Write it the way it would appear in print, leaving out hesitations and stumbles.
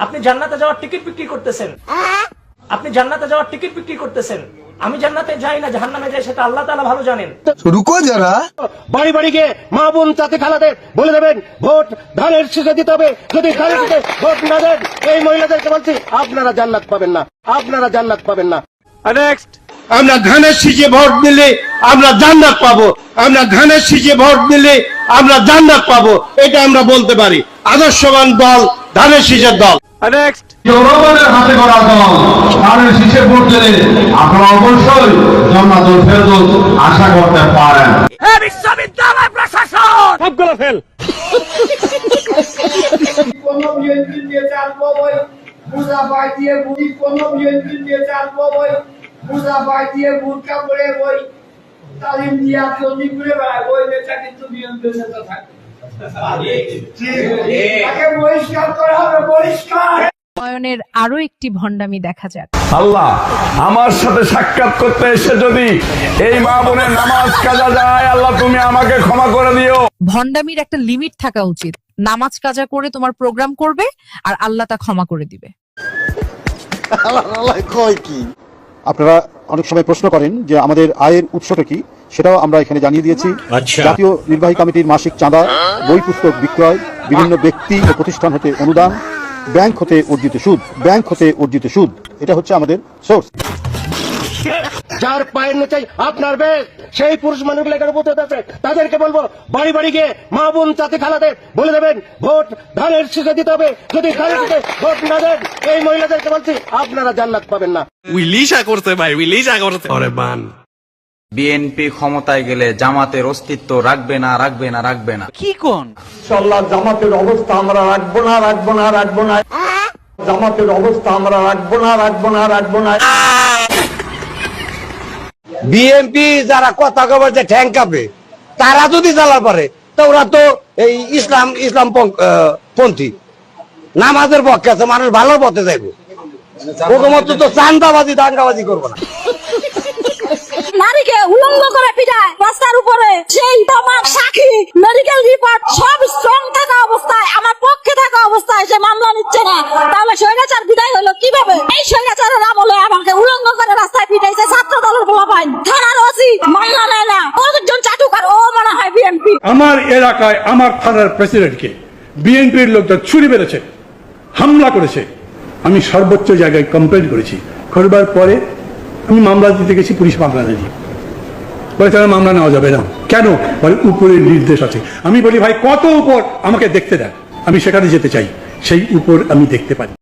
আপনি জান্নাতে যাওয়ার টিকিট বিক্রি করতেছেন। আপনি জান্নাতে যাওয়ার টিকিট বিক্রি করতেছেন। আমি জান্নাতে যাই না জাহান্নামে যাই, সেটা আল্লাহ তাআলা ভালো জানেন। রুকো যারা বাড়ি বাড়ি গিয়ে মা বোন চাচা খালাদের বলে দেবেন ভোট ধানের শীষে দিতে হবে, যদি ধানের শীষে ভোট না দেন এই মহিলাদেরকে বলছি আপনারা জান্নাত পাবেন না, আপনারা জান্নাত পাবেন না। নেক্সট, আমরা ধানের শীষে ভোট দিলে আমরা জান্নাত পাবো, আমরা ধানের শীষে ভোট দিলে আমরা জান্নাত পাবো, এটা আমরা বলতে পারি। আদর্শবান দল ধানের শীষের দল। নেক্সট, জনগণের হাতে করা দল ধানের শীষে ভোট দিলে আপনারা অবশ্যই জান্নাতুল ফেরদৌস আশা করতে পারেন। বিশ্ববিদ্যালয় প্রশাসন সবগুলো ফেল। কোনো বিএনপি দিয়ে চালবো বই পূজা পাই দিয়ে বুড়ি, কোনো বিএনপি দিয়ে চালবো বই পূজা পাই দিয়ে বুটকা করে বই তালিম দিয়ে চলি ঘুরে বেড়ায়, বই নেতা কিন্তু বিএনপির নেতা থাকে। তাকে বহিষ্কার করা হবে, বহিষ্কার। নয়নের আরো একটি ভণ্ডামি দেখা যাক। আল্লাহ আমার সাথে সাক্ষাৎ করতে এসে যদি এই মা বোনের নামাজ কাজা যায়, আল্লাহ তুমি আমাকে ক্ষমা করে দিও। ভণ্ডামির একটা লিমিট থাকা উচিত। নামাজ কাজা করে তোমার প্রোগ্রাম করবে আর আল্লাহ তা ক্ষমা করে দিবে। আপনারা অনেক সময় প্রশ্ন করেন যে আমাদের আয়ের উৎসটা কি, সেটাও আমরা এখানে জানিয়ে দিয়েছি। জাতীয় নির্বাহী কমিটির মাসিক চাঁদা, বই পুস্তক বিক্রয়, বিভিন্ন ব্যক্তি ও প্রতিষ্ঠান হতে অনুদান, ব্যাংক হতে অর্জিত সুদ, এটা হচ্ছে আমাদের সোর্স। যার পায়ের নিচে আপনার বেশ, সেই পুরুষ মানুষগুলো এখানে বসে আছে, তাদেরকে বলবো বাড়ি বাড়ি গিয়ে মা বোন চাচা খালাদের বলে দেবেন ভোট ধানের শীষে দিতে হবে, যদি ধানের শীষে ভোট না দেন এই মহিলাদেরকে বলছি আপনারা জান্নাত পাবেন না। বিএনপি ক্ষমতায় গেলে জামাতের অস্তিত্ব রাখবে না। কি কোন ইনশাআল্লাহ জামাতের অবস্থা আমরা রাখবো না। জামাতের অবস্থা আমরা রাখবো না। বিএনপি যারা কথা কবে যে ঠ্যাং কাঁপে, তারা যদি জ্বালা পারে তো ওরা তো এই ইসলাম পন্থী নামাজের পক্ষে আছে, মানুষ ভালো পথে যাইব। প্রথমত তো চান্দাবাজি দাঙ্গাবাজি করবো না। নারীকে উলঙ্গ করে পিটায় রাস্তার উপরে, সেই তোমার সাক্ষী মেডিকেল রিপোর্ট সব স্ট্রং থাকা অবস্থায়, আমার পক্ষে থাকা অবস্থায় সে মামলা নিচ্ছে না, তাহলে স্বৈরাচার বিদায় হলো কিভাবে? এই স্বৈরাচারের নাম হলো আমাকে উলঙ্গ করে রাস্তায় পিটাইছে ছাত্র দলের পোলাপাইন, থানার ওসি মামলা নেয় না, কতজন চাটুকার, ও মনে হয় বিএনপি। আমার এলাকায় আমার থানার প্রেসিডেন্টকে বিএনপির লোকজন ছুরি মেরেছে, হামলা করেছে। আমি সর্বোচ্চ জায়গায় কমপ্লেন করেছি, করবার পরে আমি মামলা দিতে গেছি, পুলিশ মামলা নেয়নি, বলে তারা মামলা নেওয়া যাবে না। কেন? বলে উপরের নির্দেশ আছে। আমি বলি ভাই কত উপর, আমাকে দেখতে দেন, আমি সেখানে যেতে চাই, সেই উপর আমি দেখতে পারি।